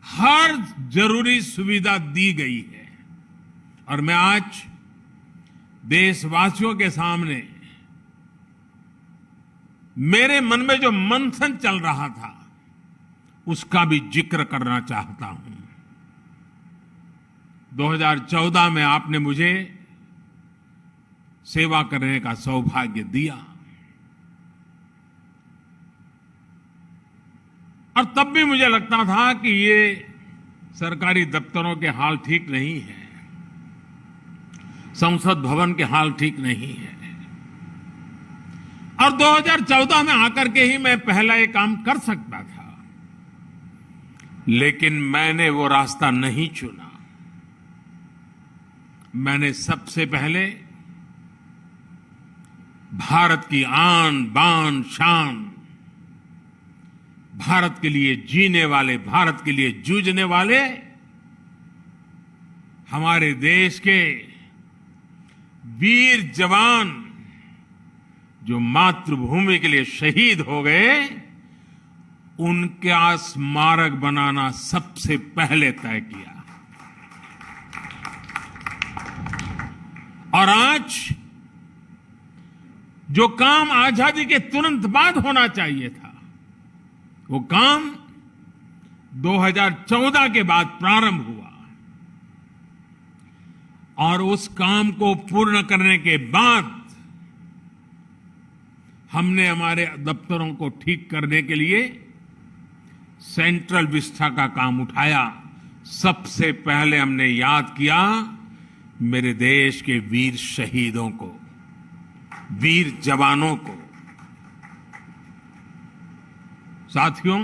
हर जरूरी सुविधा दी गई है। और मैं आज देशवासियों के सामने मेरे मन में जो मंथन चल रहा था उसका भी जिक्र करना चाहता हूं। 2014 में आपने मुझे सेवा करने का सौभाग्य दिया, और तब भी मुझे लगता था कि ये सरकारी दफ्तरों के हाल ठीक नहीं है, संसद भवन के हाल ठीक नहीं है। और 2014 में आकर के ही मैं पहला ये काम कर सकता था, लेकिन मैंने वो रास्ता नहीं चुना। मैंने सबसे पहले भारत की आन बान शान, भारत के लिए जीने वाले, भारत के लिए जूझने वाले हमारे देश के वीर जवान जो मातृभूमि के लिए शहीद हो गए, उनका स्मारक बनाना सबसे पहले तय किया। और आज जो काम आजादी के तुरंत बाद होना चाहिए था, वो काम 2014 के बाद प्रारंभ हुआ। और उस काम को पूर्ण करने के बाद हमने हमारे दफ्तरों को ठीक करने के लिए सेंट्रल विस्टा का काम उठाया, सबसे पहले हमने याद किया मेरे देश के वीर शहीदों को, वीर जवानों को। साथियों,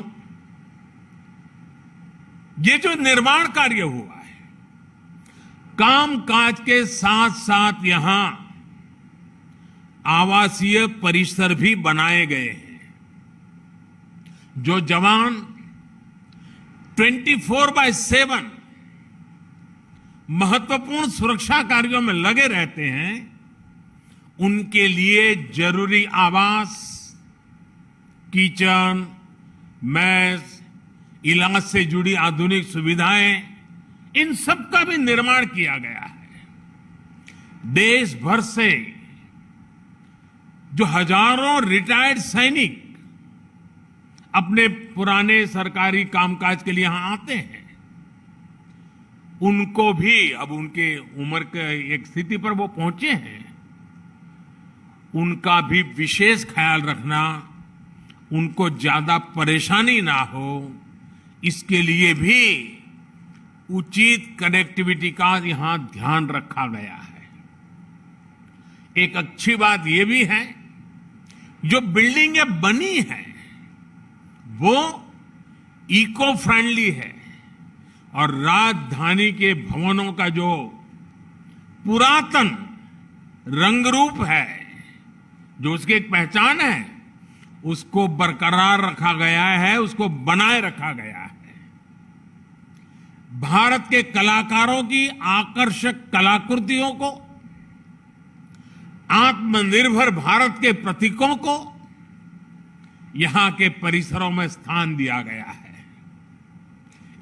ये जो निर्माण कार्य हुआ है, कामकाज के साथ साथ यहां आवासीय परिसर भी बनाए गए हैं। जो जवान 24/7 महत्वपूर्ण सुरक्षा कार्यों में लगे रहते हैं, उनके लिए जरूरी आवास, किचन, मेस, इलाज से जुड़ी आधुनिक सुविधाएं, इन सब का भी निर्माण किया गया है। देश भर से जो हजारों रिटायर्ड सैनिक अपने पुराने सरकारी कामकाज के लिए यहां आते हैं, उनको भी अब उनके उम्र के एक स्थिति पर वो पहुंचे हैं, उनका भी विशेष ख्याल रखना, उनको ज्यादा परेशानी ना हो, इसके लिए भी उचित कनेक्टिविटी का यहां ध्यान रखा गया है। एक अच्छी बात यह भी है, जो बिल्डिंगें बनी हैं वो इको फ्रेंडली है, और राजधानी के भवनों का जो पुरातन रंगरूप है, जो उसकी एक पहचान है, उसको बरकरार रखा गया है, उसको बनाए रखा गया है। भारत के कलाकारों की आकर्षक कलाकृतियों को, आत्मनिर्भर भारत के प्रतीकों को यहां के परिसरों में स्थान दिया गया है।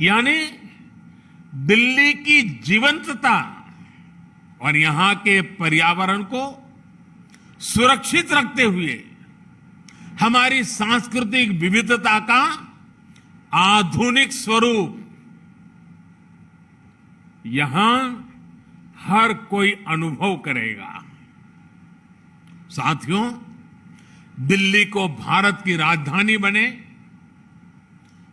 यानी दिल्ली की जीवंतता और यहां के पर्यावरण को सुरक्षित रखते हुए हमारी सांस्कृतिक विविधता का आधुनिक स्वरूप यहां हर कोई अनुभव करेगा। साथियों, दिल्ली को भारत की राजधानी बने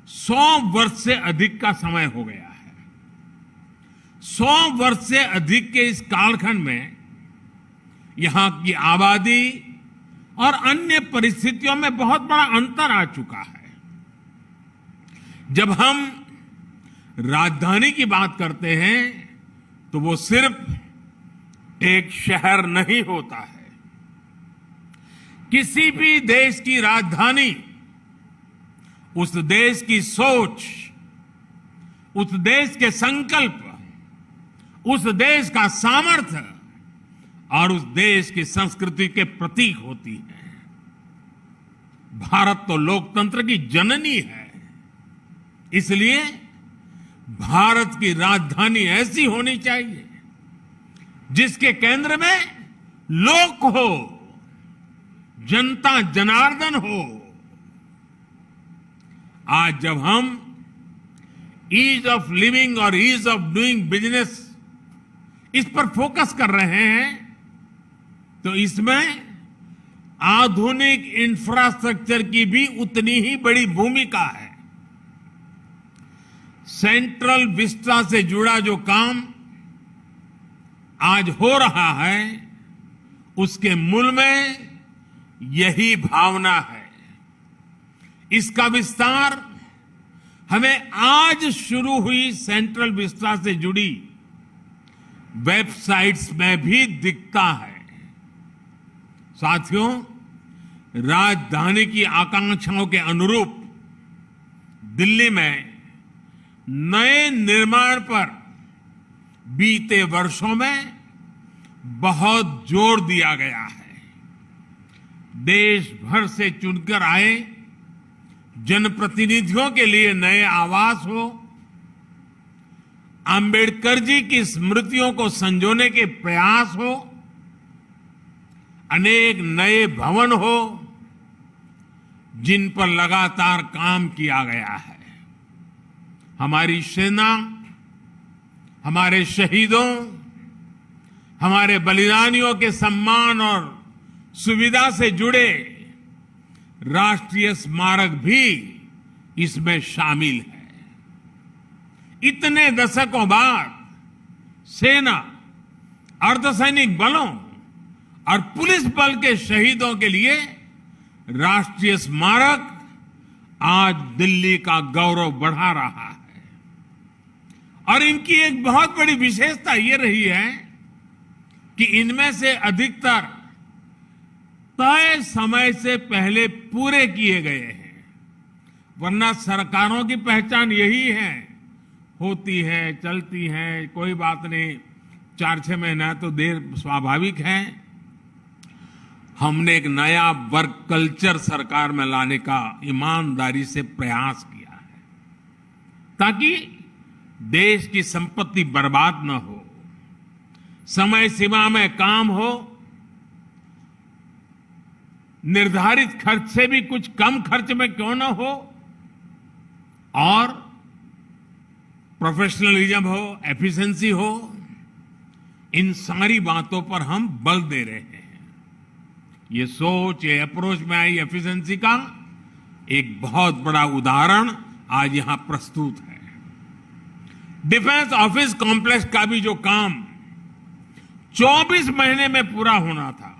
100 वर्ष से अधिक का समय हो गया है। 100 वर्ष से अधिक के इस कालखंड में यहां की आबादी और अन्य परिस्थितियों में बहुत बड़ा अंतर आ चुका है। जब हम राजधानी की बात करते हैं तो वो सिर्फ एक शहर नहीं होता है। किसी भी देश की राजधानी उस देश की सोच, उस देश के संकल्प, उस देश का सामर्थ्य और उस देश की संस्कृति के प्रतीक होती है। भारत तो लोकतंत्र की जननी है, इसलिए भारत की राजधानी ऐसी होनी चाहिए जिसके केंद्र में लोक हो, जनता जनार्दन हो। आज जब हम ईज ऑफ लिविंग और ईज ऑफ डूइंग बिजनेस इस पर फोकस कर रहे हैं, तो इसमें आधुनिक इंफ्रास्ट्रक्चर की भी उतनी ही बड़ी भूमिका है। सेंट्रल विस्टा से जुड़ा जो काम आज हो रहा है, उसके मूल में यही भावना है। इसका विस्तार हमें आज शुरू हुई सेंट्रल विस्टा से जुड़ी वेबसाइट्स में भी दिखता है। साथियों, राजधानी की आकांक्षाओं के अनुरूप दिल्ली में नए निर्माण पर बीते वर्षों में बहुत जोर दिया गया है। देश भर से चुनकर आए जनप्रतिनिधियों के लिए नए आवास हो, अंबेडकर जी की स्मृतियों को संजोने के प्रयास हो, अनेक नए भवन हो, जिन पर लगातार काम किया गया है। हमारी सेना, हमारे शहीदों, हमारे बलिदानियों के सम्मान और सुविधा से जुड़े राष्ट्रीय स्मारक भी इसमें शामिल है। इतने दशकों बाद सेना, अर्धसैनिक बलों और पुलिस बल के शहीदों के लिए राष्ट्रीय स्मारक आज दिल्ली का गौरव बढ़ा रहा है। और इनकी एक बहुत बड़ी विशेषता ये रही है कि इनमें से अधिकतर तय समय से पहले पूरे किए गए हैं, वरना सरकारों की पहचान यही है, होती है, चलती है, कोई बात नहीं, 4-6 महीना तो देर स्वाभाविक है। हमने एक नया वर्क कल्चर सरकार में लाने का ईमानदारी से प्रयास किया है, ताकि देश की संपत्ति बर्बाद न हो, समय सीमा में काम हो, निर्धारित खर्च से भी कुछ कम खर्च में क्यों न हो, और प्रोफेशनलिज्म हो, एफिशिएंसी हो, इन सारी बातों पर हम बल दे रहे हैं। ये सोच, ये अप्रोच में आई एफिशिएंसी का एक बहुत बड़ा उदाहरण आज यहां प्रस्तुत है। डिफेंस ऑफिस कॉम्प्लेक्स का भी जो काम 24 महीने में पूरा होना था,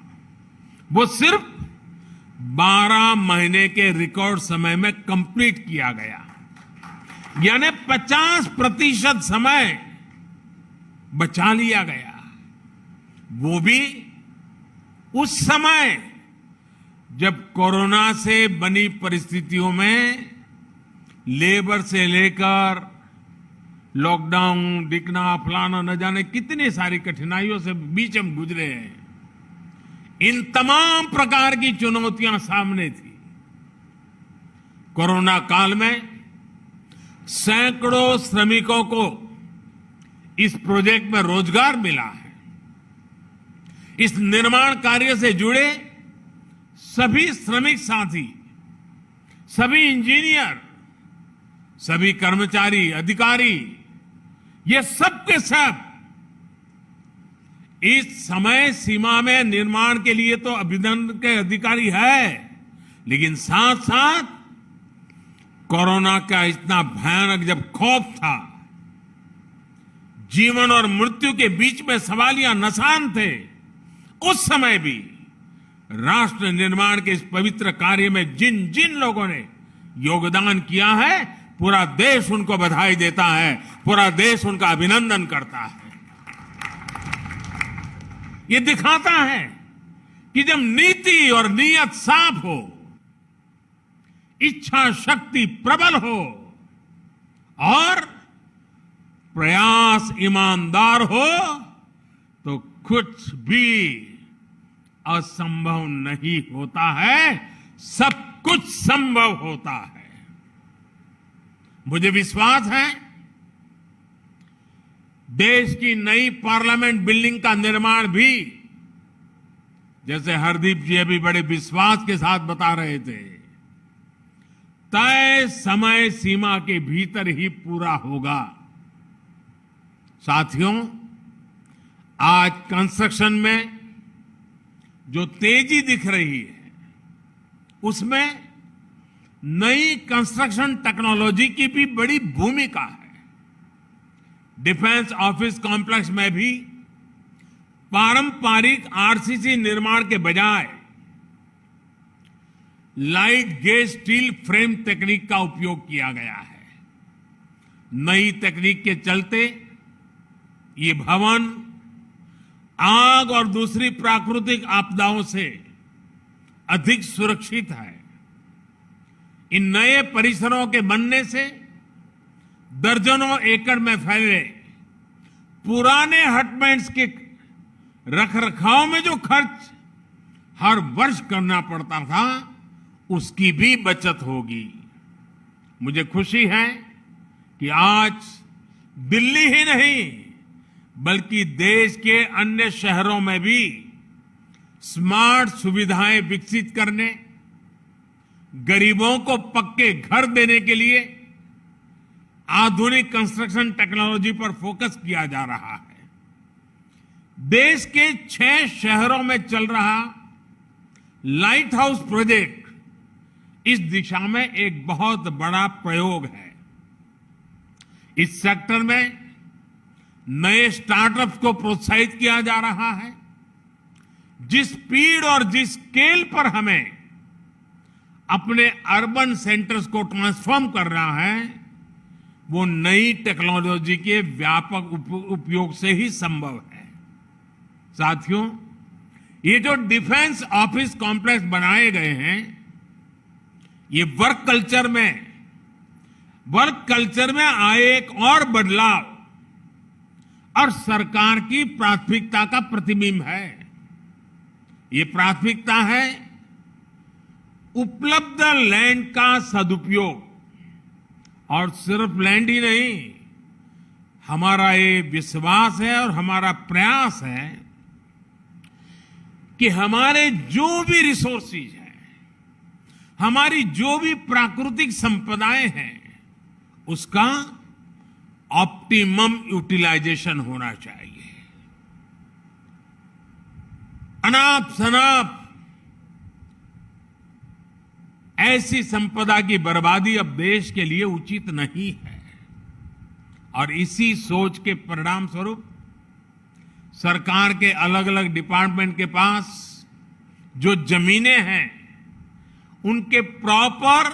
वो सिर्फ 12 महीने के रिकॉर्ड समय में कंप्लीट किया गया, यानी 50% समय बचा लिया गया। वो भी उस समय जब कोरोना से बनी परिस्थितियों में लेबर से लेकर लॉकडाउन, दिखना, फलाना, न जाने कितनी सारी कठिनाइयों से बीच हम गुजरे हैं। इन तमाम प्रकार की चुनौतियां सामने थी। कोरोना काल में सैकड़ों श्रमिकों को इस प्रोजेक्ट में रोजगार मिला है। इस निर्माण कार्य से जुड़े सभी श्रमिक साथी, सभी इंजीनियर, सभी कर्मचारी, अधिकारी, ये सब के सब इस समय सीमा में निर्माण के लिए तो अभिनंदन के अधिकारी है, लेकिन साथ साथ कोरोना का इतना भयानक जब खौफ था, जीवन और मृत्यु के बीच में सवालिया निशान थे, उस समय भी राष्ट्र निर्माण के इस पवित्र कार्य में जिन जिन लोगों ने योगदान किया है, पूरा देश उनको बधाई देता है, पूरा देश उनका अभिनंदन करता है। ये दिखाता है कि जब नीति और नीयत साफ हो, इच्छा शक्ति प्रबल हो और प्रयास ईमानदार हो, तो कुछ भी असंभव नहीं होता है, सब कुछ संभव होता है। मुझे विश्वास है देश की नई पार्लियामेंट बिल्डिंग का निर्माण भी, जैसे हरदीप जी अभी बड़े विश्वास के साथ बता रहे थे, तय समय सीमा के भीतर ही पूरा होगा। साथियों, आज कंस्ट्रक्शन में जो तेजी दिख रही है, उसमें नई कंस्ट्रक्शन टेक्नोलॉजी की भी बड़ी भूमिका है। डिफेंस ऑफिस कॉम्प्लेक्स में भी पारंपरिक आरसीसी निर्माण के बजाय लाइट गेज स्टील फ्रेम तकनीक का उपयोग किया गया है। नई तकनीक के चलते ये भवन आग और दूसरी प्राकृतिक आपदाओं से अधिक सुरक्षित है। इन नए परिसरों के बनने से दर्जनों एकड़ में फैले पुराने हटमेंट्स के रखरखाव में जो खर्च हर वर्ष करना पड़ता था, उसकी भी बचत होगी। मुझे खुशी है कि आज दिल्ली ही नहीं बल्कि देश के अन्य शहरों में भी स्मार्ट सुविधाएं विकसित करने, गरीबों को पक्के घर देने के लिए आधुनिक कंस्ट्रक्शन टेक्नोलॉजी पर फोकस किया जा रहा है। देश के 6 शहरों में चल रहा लाइट हाउस प्रोजेक्ट इस दिशा में एक बहुत बड़ा प्रयोग है। इस सेक्टर में नए स्टार्टअप्स को प्रोत्साहित किया जा रहा है। जिस स्पीड और जिस स्केल पर हमें अपने अर्बन सेंटर्स को ट्रांसफॉर्म कर रहा है, वो नई टेक्नोलॉजी के व्यापक उपयोग से ही संभव है। साथियों, ये जो डिफेंस ऑफिस कॉम्प्लेक्स बनाए गए हैं, ये वर्क कल्चर में आए एक और बदलाव और सरकार की प्राथमिकता का प्रतिबिंब है। ये प्राथमिकता है उपलब्ध लैंड का सदुपयोग, और सिर्फ लैंड ही नहीं, हमारा ये विश्वास है और हमारा प्रयास है कि हमारे जो भी रिसोर्सेज हैं, हमारी जो भी प्राकृतिक संपदाएं हैं, उसका ऑप्टिमम यूटिलाइजेशन होना चाहिए। अनाप शनाप ऐसी संपदा की बर्बादी अब देश के लिए उचित नहीं है, और इसी सोच के परिणाम स्वरूप सरकार के अलग अलग डिपार्टमेंट के पास जो जमीनें हैं, उनके प्रॉपर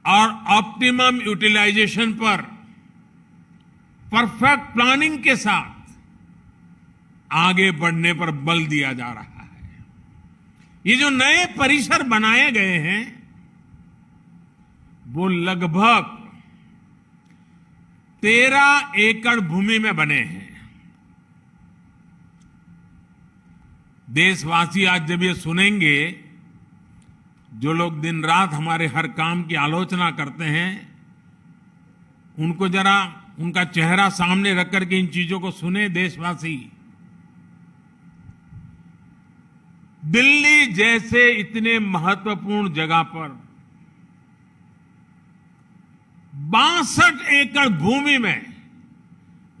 और ऑप्टिमम यूटिलाइजेशन पर परफेक्ट प्लानिंग के साथ आगे बढ़ने पर बल दिया जा रहा है। ये जो नए परिसर बनाए गए हैं, वो लगभग 13 एकड़ भूमि में बने हैं। देशवासी आज जब ये सुनेंगे, जो लोग दिन रात हमारे हर काम की आलोचना करते हैं, उनको जरा उनका चेहरा सामने रख करके इन चीजों को सुने देशवासी। दिल्ली जैसे इतने महत्वपूर्ण जगह पर 62 एकड़ भूमि में,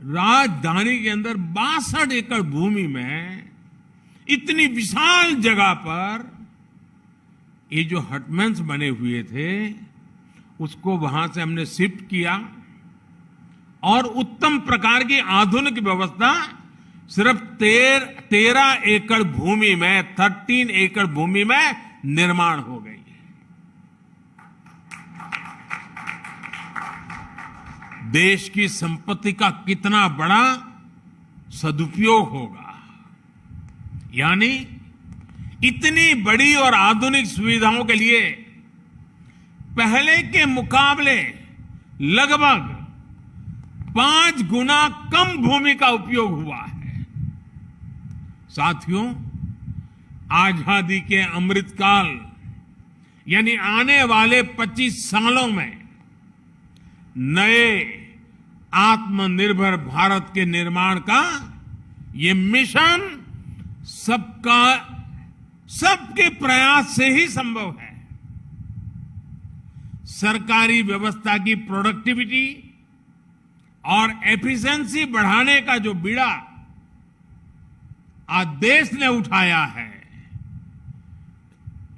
राजधानी के अंदर 62 एकड़ भूमि में, इतनी विशाल जगह पर ये जो हटमेंट्स बने हुए थे, उसको वहां से हमने शिफ्ट किया और उत्तम प्रकार की आधुनिक व्यवस्था सिर्फ 13 एकड़ भूमि में, 13 एकड़ भूमि में निर्माण हो गई है। देश की संपत्ति का कितना बड़ा सदुपयोग होगा। यानी इतनी बड़ी और आधुनिक सुविधाओं के लिए पहले के मुकाबले लगभग 5 गुना कम भूमि का उपयोग हुआ है। साथियों, आजादी के अमृतकाल यानी आने वाले 25 सालों में नए आत्मनिर्भर भारत के निर्माण का ये मिशन सबके प्रयास से ही संभव है। सरकारी व्यवस्था की प्रोडक्टिविटी और एफिशिएंसी बढ़ाने का जो बीड़ा आज देश ने उठाया है,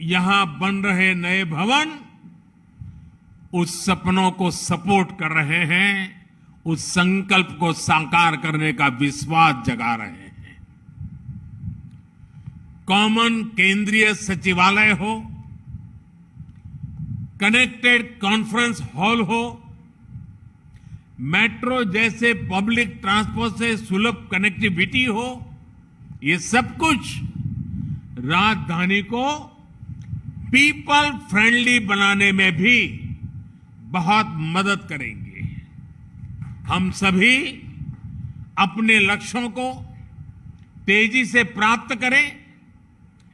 यहां बन रहे नए भवन उस सपनों को सपोर्ट कर रहे हैं, उस संकल्प को साकार करने का विश्वास जगा रहे हैं। कॉमन केंद्रीय सचिवालय हो, कनेक्टेड कॉन्फ्रेंस हॉल हो, मेट्रो जैसे पब्लिक ट्रांसपोर्ट से सुलभ कनेक्टिविटी हो, ये सब कुछ राजधानी को पीपल फ्रेंडली बनाने में भी बहुत मदद करेंगे। हम सभी अपने लक्ष्यों को तेजी से प्राप्त करें,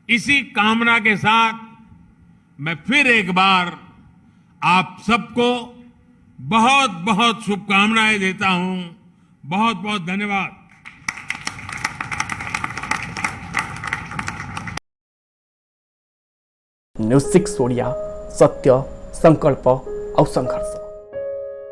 इसी कामना के साथ मैं फिर एक बार आप सबको बहुत बहुत शुभकामनाएं देता हूं। बहुत बहुत धन्यवाद। न्यूज 6 ओडिया, सत्य, संकल्प और संघर्ष।